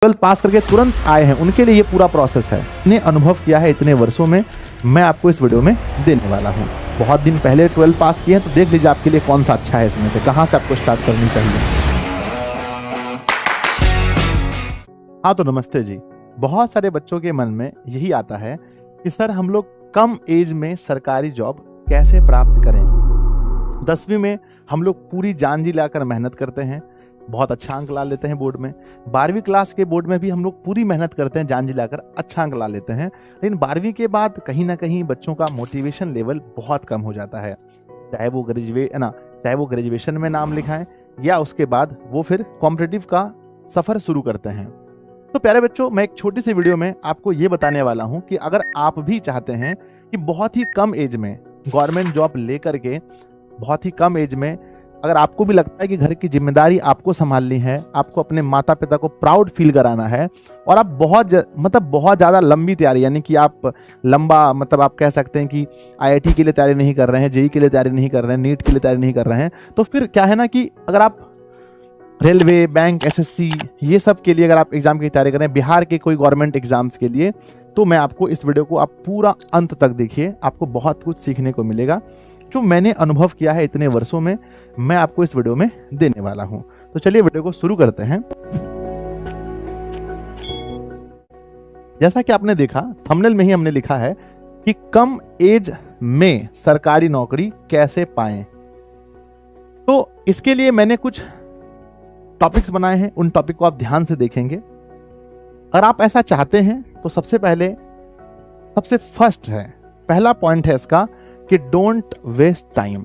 Twelfth pass करके तुरंत आए हैं उनके लिए ये पूरा प्रोसेस है। इतने अनुभव किया है इतने वर्षों में, मैं आपको इस वीडियो में देने वाला हूँ। बहुत दिन पहले ट्वेल्थ पास किए हैं तो देख लीजिए आपके लिए कौन सा अच्छा है, इसमें से कहाँ से आपको स्टार्ट करनी चाहिए। हाँ तो नमस्ते जी। बहुत सारे बच्चों के मन में यही आता है कि सर हम लोग कम एज में सरकारी जॉब कैसे प्राप्त करें। 10वीं में हम लोग पूरी जान जी लाकर मेहनत करते हैं, बहुत अच्छा अंक ला लेते हैं बोर्ड में। 12वीं क्लास के बोर्ड में भी हम लोग पूरी मेहनत करते हैं, जान जी लाकर अच्छा अंक ला लेते हैं। लेकिन 12वीं के बाद कहीं ना कहीं बच्चों का मोटिवेशन लेवल बहुत कम हो जाता है, चाहे वो ग्रेजुएशन में नाम लिखाएं या उसके बाद वो फिर कॉम्पिटिटिव का सफर शुरू करते हैं। तो प्यारे बच्चों, मैं एक छोटी सी वीडियो में आपको ये बताने वाला हूँ कि अगर आप भी चाहते हैं कि बहुत ही कम एज में गवर्नमेंट जॉब लेकर के, बहुत ही कम एज में अगर आपको भी लगता है कि घर की जिम्मेदारी आपको संभालनी है, आपको अपने माता पिता को प्राउड फील कराना है और आप बहुत ज़्यादा लंबी तैयारी, यानी कि आप आप कह सकते हैं कि आईआईटी के लिए तैयारी नहीं कर रहे हैं, जेईई के लिए तैयारी नहीं कर रहे हैं, नीट के लिए तैयारी नहीं कर रहे हैं, तो फिर क्या है ना कि अगर आप रेलवे, बैंक, एसएससी ये सब के लिए अगर आप एग्जाम की तैयारी कर रहे हैं, बिहार के कोई गवर्नमेंट एग्जाम्स के लिए, तो मैं आपको इस वीडियो को आप पूरा अंत तक देखिए, आपको बहुत कुछ सीखने को मिलेगा जो मैंने अनुभव किया है इतने वर्षों में, मैं आपको इस वीडियो में देने वाला हूं। तो चलिए वीडियो को शुरू करते हैं। जैसा कि आपने देखा थंबनेल में ही हमने लिखा है कि कम एज में सरकारी नौकरी कैसे पाएं। तो इसके लिए मैंने कुछ टॉपिक्स बनाए हैं, उन टॉपिक को आप ध्यान से देखेंगे। अगर आप ऐसा चाहते हैं तो सबसे फर्स्ट है, पहला पॉइंट है इसका कि डोंट वेस्ट टाइम।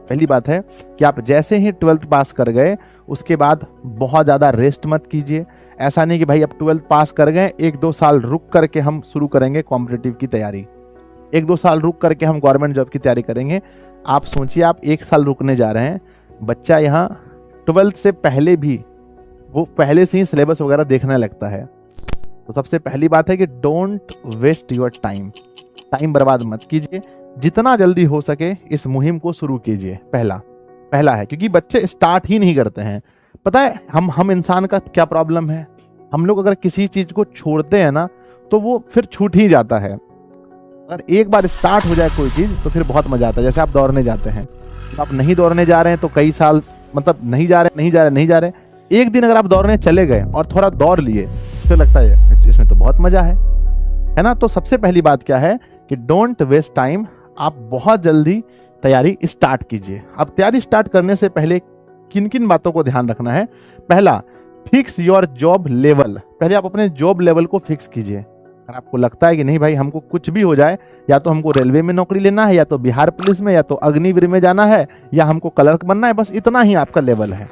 पहली बात है कि आप जैसे ही 12th पास कर गए उसके बाद बहुत ज़्यादा रेस्ट मत कीजिए। ऐसा नहीं कि भाई अब 12th पास कर गए 1-2 साल रुक करके हम शुरू करेंगे कॉम्पिटिटिव की तैयारी, 1-2 साल रुक करके हम गवर्नमेंट जॉब की तैयारी करेंगे। आप सोचिए आप 1 साल रुकने जा रहे हैं, बच्चा यहाँ 12th से पहले भी वो पहले से ही सिलेबस वगैरह देखने लगता है। तो सबसे पहली बात है कि डोंट वेस्ट योर टाइम बर्बाद मत कीजिए, जितना जल्दी हो सके इस मुहिम को शुरू कीजिए। पहला है, क्योंकि बच्चे स्टार्ट ही नहीं करते हैं। पता है हम इंसान का क्या प्रॉब्लम है, हम लोग अगर किसी चीज को छोड़ते हैं ना तो वो फिर छूट ही जाता है। अगर एक बार स्टार्ट हो जाए कोई चीज तो फिर बहुत मजा आता है। जैसे आप दौड़ने जाते हैं, तो आप नहीं दौड़ने जा रहे हैं तो कई साल नहीं जा रहे, एक दिन अगर आप दौड़ने चले गए और थोड़ा दौड़ लिए तो लगता है इसमें तो बहुत मजा है ना। तो सबसे पहली बात क्या है कि डोंट वेस्ट टाइम, आप बहुत जल्दी तैयारी स्टार्ट कीजिए। अब तैयारी स्टार्ट करने से पहले किन किन बातों को ध्यान रखना है। पहला, फिक्स योर जॉब लेवल। पहले आप अपने जॉब लेवल को फिक्स कीजिए। अगर आपको लगता है कि नहीं भाई हमको कुछ भी हो जाए, या तो हमको रेलवे में नौकरी लेना है, या तो बिहार पुलिस में, या तो अग्निवीर में जाना है, या हमको क्लर्क बनना है, बस इतना ही आपका लेवल है।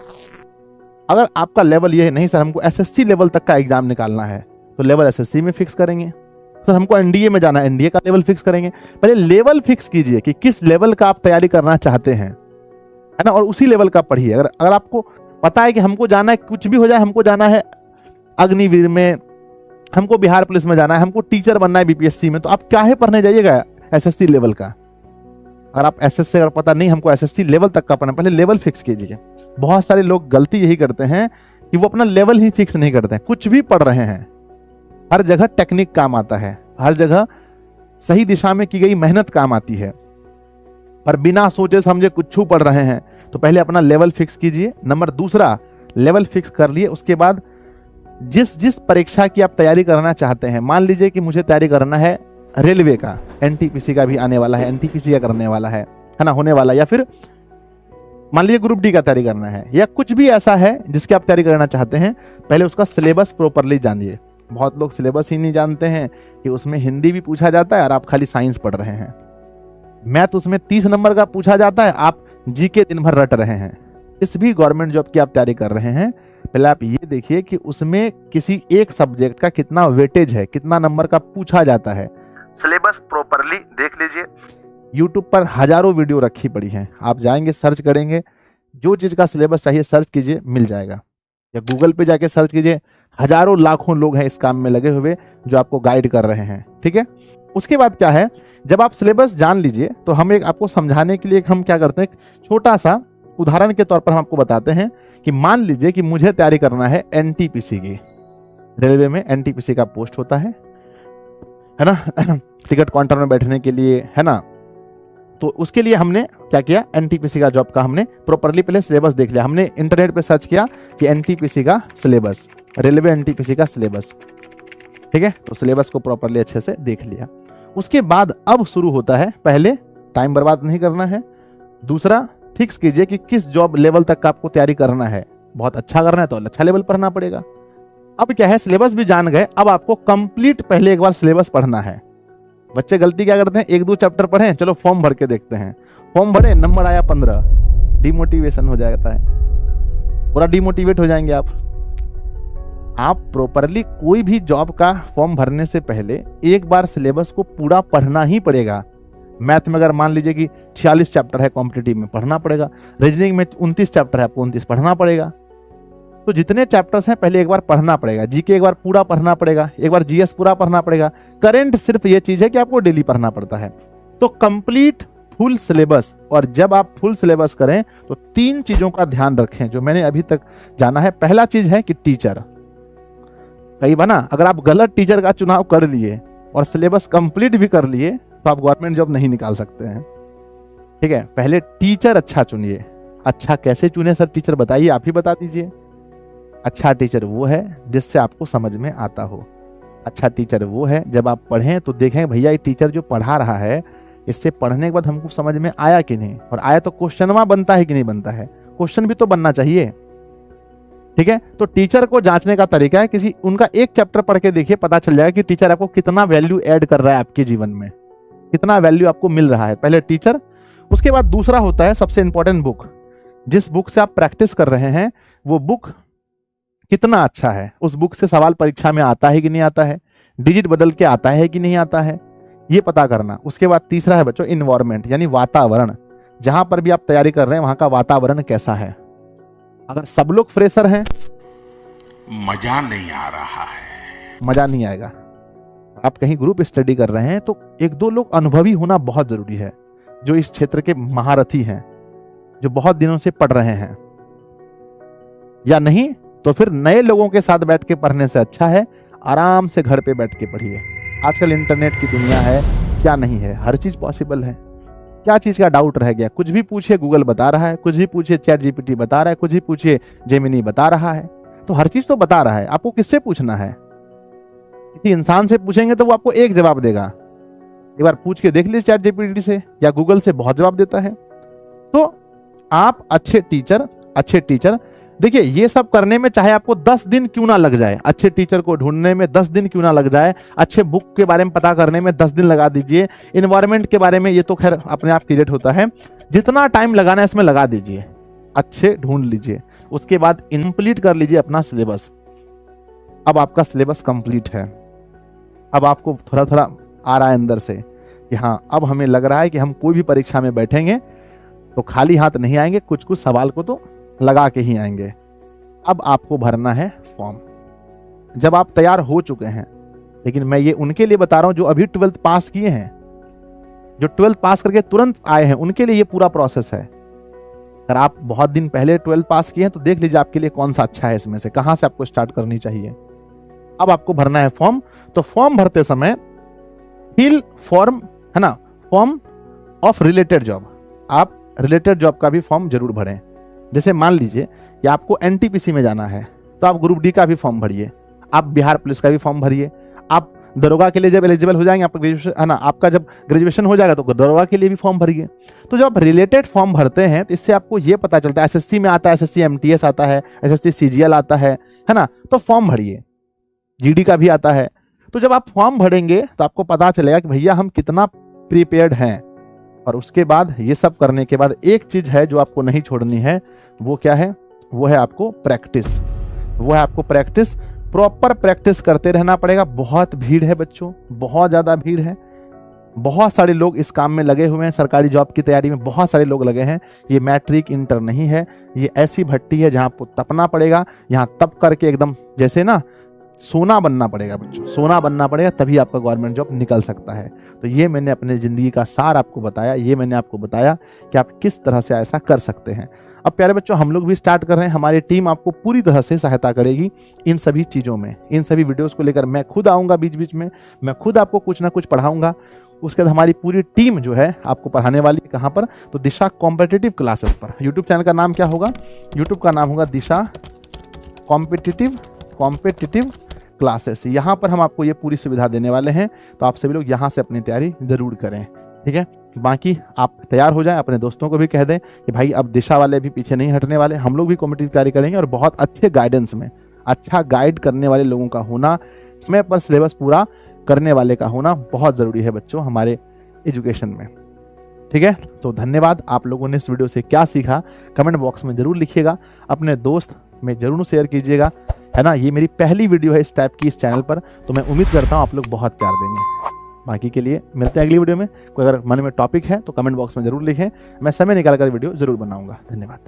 अगर आपका लेवल ये है नहीं सर हमको एसएससी लेवल तक का एग्जाम निकालना है, तो लेवल एसएससी में फिक्स करेंगे। तो हमको एनडीए में जाना है, एनडीए का लेवल फिक्स करेंगे। पहले लेवल फिक्स कीजिए कि किस लेवल का आप तैयारी करना चाहते हैं, है ना, और उसी लेवल का पढ़िए। अगर आपको पता है कि हमको जाना है, कुछ भी हो जाए हमको जाना है अग्निवीर में, हमको बिहार पुलिस में जाना है, हमको टीचर बनना है बीपीएससी में, तो आप क्या है पढ़ने जाइएगा एसएससी लेवल का। अगर आप एसएससी अगर पता नहीं हमको एसएससी लेवल तक का पढ़ना, पहले लेवल फिक्स कीजिए। बहुत सारे लोग गलती यही करते हैं कि वो अपना लेवल ही फिक्स नहीं करते हैं, कुछ भी पढ़ रहे हैं। हर जगह टेक्निक काम आता है, हर जगह सही दिशा में की गई मेहनत काम आती है, पर बिना सोचे समझे कुछ पढ़ रहे हैं। तो पहले अपना लेवल फिक्स कीजिए। नंबर दूसरा, लेवल फिक्स कर लिए, उसके बाद जिस परीक्षा की आप तैयारी करना चाहते हैं, मान लीजिए कि मुझे तैयारी करना है रेलवे का, एनटीपीसी का भी आने वाला है, एनटीपीसी का करने वाला है ना, होने वाला, या फिर मान लीजिए ग्रुप डी का तैयारी करना है, या कुछ भी ऐसा है जिसकी आप तैयारी करना चाहते हैं, पहले उसका सिलेबस प्रॉपरली जानिए। बहुत लोग सिलेबस ही नहीं जानते हैं कि उसमें हिंदी भी पूछा जाता है और आप खाली साइंस पढ़ रहे हैं, मैथ उसमें 30 नंबर का पूछा जाता है, आप जीके दिन भर रट रहे हैं। इस भी गवर्नमेंट जॉब की आप तैयारी कर रहे हैं, पहले आप ये देखिए कि उसमें किसी एक सब्जेक्ट का कितना वेटेज है, कितना नंबर का पूछा जाता है। सिलेबस प्रॉपरली देख लीजिए। यूट्यूब पर हजारों वीडियो रखी पड़ी हैं, आप जाएंगे सर्च करेंगे, जो चीज का सिलेबस चाहिए सर्च कीजिए, मिल जाएगा। या गूगल पे जाके सर्च कीजिए, हजारों लाखों लोग हैं इस काम में लगे हुए जो आपको गाइड कर रहे हैं। ठीक है, उसके बाद क्या है, जब आप सिलेबस जान लीजिए तो हम आपको समझाने के लिए हम क्या करते हैं, छोटा सा उदाहरण के तौर पर हम आपको बताते हैं कि मान लीजिए कि मुझे तैयारी करना है एनटीपीसी की, रेलवे में एनटीपीसी का पोस्ट होता है ना, टिकट काउंटर में बैठने के लिए, है ना। तो उसके लिए हमने क्या किया, एनटीपीसी का जॉब का हमने प्रॉपरली पहले सिलेबस देख लिया। हमने इंटरनेट पे सर्च किया कि एनटीपीसी का सिलेबस, रेलवे एनटीपीसी का सिलेबस, ठीक है। तो सिलेबस को प्रॉपरली अच्छे से देख लिया। उसके बाद अब शुरू होता है, पहले टाइम बर्बाद नहीं करना है, दूसरा फिक्स कीजिए कि किस जॉब लेवल तक का आपको तैयारी करना है। बहुत अच्छा करना है तो अच्छा लेवल पढ़ना पड़ेगा। अब क्या है, सिलेबस भी जान गए, अब आपको कंप्लीट पहले एक बार सिलेबस पढ़ना है। बच्चे गलती क्या करते हैं, 1-2 चैप्टर पढ़े, चलो फॉर्म भर के देखते हैं, फॉर्म भरे, नंबर आया 15, डिमोटिवेशन हो जाता है, पूरा डिमोटिवेट हो जाएंगे आप। प्रॉपरली कोई भी जॉब का फॉर्म भरने से पहले एक बार सिलेबस को पूरा पढ़ना ही पड़ेगा। मैथ में अगर मान लीजिए कि 46 चैप्टर है, कॉम्पिटिटिव में पढ़ना पड़ेगा। रीजनिंग में 29 चैप्टर है, आपको 29 पढ़ना पड़ेगा। तो जितने चैप्टर्स हैं पहले एक बार पढ़ना पड़ेगा। जीके एक बार पूरा पढ़ना पड़ेगा, एक बार जीएस पूरा पढ़ना पड़ेगा। करंट सिर्फ ये चीज है कि आपको डेली पढ़ना पड़ता है। तो कंप्लीट फुल सिलेबस, और जब आप फुल सिलेबस करें तो 3 चीजों का ध्यान रखें जो मैंने अभी तक जाना है। पहला चीज है कि टीचर, कई बार ना अगर आप गलत टीचर का चुनाव कर लिए और सिलेबस कंप्लीट भी कर लिए तो आप गवर्नमेंट जॉब नहीं निकाल सकते हैं, ठीक है। पहले टीचर अच्छा चुनिए। अच्छा कैसे चुने सर, टीचर बताइए, आप ही बता दीजिए। अच्छा टीचर वो है जिससे आपको समझ में आता हो। अच्छा टीचर वो है जब आप पढ़ें तो देखें भैया ये टीचर जो पढ़ा रहा है इससे पढ़ने के बाद हमको समझ में आया कि नहीं, और आया तो क्वेश्चनवा बनता है कि नहीं बनता है, क्वेश्चन भी तो बनना चाहिए, ठीक है। तो टीचर को जांचने का तरीका है, किसी उनका एक चैप्टर पढ़ के देखिए, पता चल जाएगा कि टीचर आपको कितना वैल्यू ऐड कर रहा है आपके जीवन में, कितना वैल्यू आपको मिल रहा है। पहले टीचर, उसके बाद दूसरा होता है सबसे इंपॉर्टेंट बुक। जिस बुक से आप प्रैक्टिस कर रहे हैं वो बुक कितना अच्छा है, उस बुक से सवाल परीक्षा में आता है कि नहीं आता है, डिजिट बदल के आता है कि नहीं आता है, ये पता करना। उसके बाद तीसरा है बच्चों इन्वायरमेंट, यानी वातावरण। जहां पर भी आप तैयारी कर रहे हैं वहां का वातावरण कैसा है। अगर सब लोग फ्रेशर हैं, मजा नहीं आ रहा है, मजा नहीं आएगा। आप कहीं ग्रुप स्टडी कर रहे हैं तो 1-2 लोग अनुभवी होना बहुत जरूरी है, जो इस क्षेत्र के महारथी हैं, जो बहुत दिनों से पढ़ रहे हैं। या नहीं तो फिर नए लोगों के साथ बैठ के पढ़ने से अच्छा है आराम से घर पे बैठ के पढ़िए। आजकल इंटरनेट की दुनिया है, क्या नहीं है, हर चीज पॉसिबल है। क्या चीज का डाउट रह गया, कुछ भी पूछिए गूगल बता रहा है, कुछ भी पूछिए चैट जीपीटी बता रहा है, कुछ भी पूछिए जेमिनी बता रहा है। तो हर चीज तो बता रहा है, आपको किससे पूछना है। किसी इंसान से पूछेंगे तो वो आपको एक जवाब देगा, एक बार पूछ के देख लीजिए चैट जीपीटी से या गूगल से, बहुत जवाब देता है। तो आप अच्छे टीचर देखिए, ये सब करने में चाहे आपको 10 दिन क्यों ना लग जाए, अच्छे टीचर को ढूंढने में 10 दिन क्यों ना लग जाए, अच्छे बुक के बारे में पता करने में 10 दिन लगा दीजिए, इन्वायरमेंट के बारे में ये तो खैर अपने आप क्रिएट होता है, जितना टाइम लगाना है इसमें लगा दीजिए, अच्छे ढूंढ लीजिए। उसके बाद कंप्लीट कर लीजिए अपना सिलेबस। अब आपका सिलेबस कंप्लीट है, अब आपको थोड़ा थोड़ा आ रहा है अंदर से कि हाँ अब हमें लग रहा है कि हम कोई भी परीक्षा में बैठेंगे तो खाली हाथ नहीं आएंगे, कुछ कुछ सवाल को तो लगा के ही आएंगे। अब आपको भरना है फॉर्म। जब आप तैयार हो चुके हैं, लेकिन मैं ये उनके लिए बता रहा हूं जो अभी 12th पास किए हैं, जो 12th पास करके तुरंत आए हैं, उनके लिए ये पूरा प्रोसेस है। अगर आप बहुत दिन पहले 12th पास किए हैं तो देख लीजिए आपके लिए कौन सा अच्छा है, इसमें से कहां से आपको स्टार्ट करनी चाहिए। अब आपको भरना है फॉर्म। तो फॉर्म भरते समय फिल फॉर्म, है ना, फॉर्म ऑफ रिलेटेड जॉब। आप रिलेटेड जॉब का भी फॉर्म जरूर भरें। जैसे मान लीजिए कि आपको एनटीपीसी में जाना है तो आप ग्रुप डी का भी फॉर्म भरिए, आप बिहार पुलिस का भी फॉर्म भरिए, आप दरोगा के लिए जब एलिजिबल हो जाएंगे, आपका ग्रेजुएशन, है ना, आपका जब ग्रेजुएशन हो जाएगा तो दरोगा के लिए भी फॉर्म भरिए। तो जब आप रिलेटेड फॉर्म भरते हैं तो इससे आपको ये पता चलता है, एसएससी में आता है, एसएससी एमटीएस आता है, एसएससी सीजीएल आता है ना, तो फॉर्म भरिए। जीडी का भी आता है। तो जब आप फॉर्म भरेंगे तो आपको पता चलेगा कि भैया हम कितना प्रिपेयर्ड हैं। और उसके बाद ये सब करने के बाद एक चीज है जो आपको नहीं छोड़नी है, वो क्या है, वो है आपको प्रैक्टिस। वो है आपको प्रैक्टिस, प्रॉपर प्रैक्टिस करते रहना पड़ेगा। बहुत भीड़ है बच्चों, बहुत ज्यादा भीड़ है, बहुत सारे लोग इस काम में लगे हुए हैं, सरकारी जॉब की तैयारी में बहुत सारे लोग लगे हैं। ये मैट्रिक इंटर नहीं है, ये ऐसी भट्टी है जहां आपको तपना पड़ेगा। यहाँ तप करके एकदम जैसे ना सोना बनना पड़ेगा बच्चों, सोना बनना पड़ेगा, तभी आपका गवर्नमेंट जॉब निकल सकता है। तो ये मैंने अपने ज़िंदगी का सार आपको बताया, ये मैंने आपको बताया कि आप किस तरह से ऐसा कर सकते हैं। अब प्यारे बच्चों, हम लोग भी स्टार्ट कर रहे हैं, हमारी टीम आपको पूरी तरह से सहायता करेगी इन सभी चीज़ों में। इन सभी वीडियोस को लेकर मैं खुद आऊँगा बीच बीच में, मैं खुद आपको कुछ ना कुछ पढ़ाऊँगा। उसके बाद हमारी पूरी टीम जो है आपको पढ़ाने वाली है, कहाँ पर, तो दिशा कॉम्पिटिटिव क्लासेस पर। यूट्यूब चैनल का नाम क्या होगा, यूट्यूब का नाम होगा दिशा कॉम्पिटिटिव क्लासेस। यहाँ पर हम आपको ये पूरी सुविधा देने वाले हैं, तो आप सभी लोग यहाँ से अपनी तैयारी जरूर करें, ठीक है। बाकी आप तैयार हो जाएं, अपने दोस्तों को भी कह दें कि भाई अब दिशा वाले भी पीछे नहीं हटने वाले, हम लोग भी कॉम्पिटिटिव तैयारी करेंगे। और बहुत अच्छे गाइडेंस में, अच्छा गाइड करने वाले लोगों का होना, समय पर सिलेबस पूरा करने वाले का होना बहुत ज़रूरी है बच्चों हमारे एजुकेशन में, ठीक है। तो धन्यवाद। आप लोगों ने इस वीडियो से क्या सीखा कमेंट बॉक्स में जरूर लिखिएगा, अपने दोस्त में जरूर शेयर कीजिएगा, है ना। ये मेरी पहली वीडियो है इस टाइप की इस चैनल पर, तो मैं उम्मीद करता हूँ आप लोग बहुत प्यार देंगे। बाकी के लिए मिलते हैं अगली वीडियो में। कोई अगर मन में टॉपिक है तो कमेंट बॉक्स में जरूर लिखें, मैं समय निकाल कर वीडियो जरूर बनाऊंगा। धन्यवाद।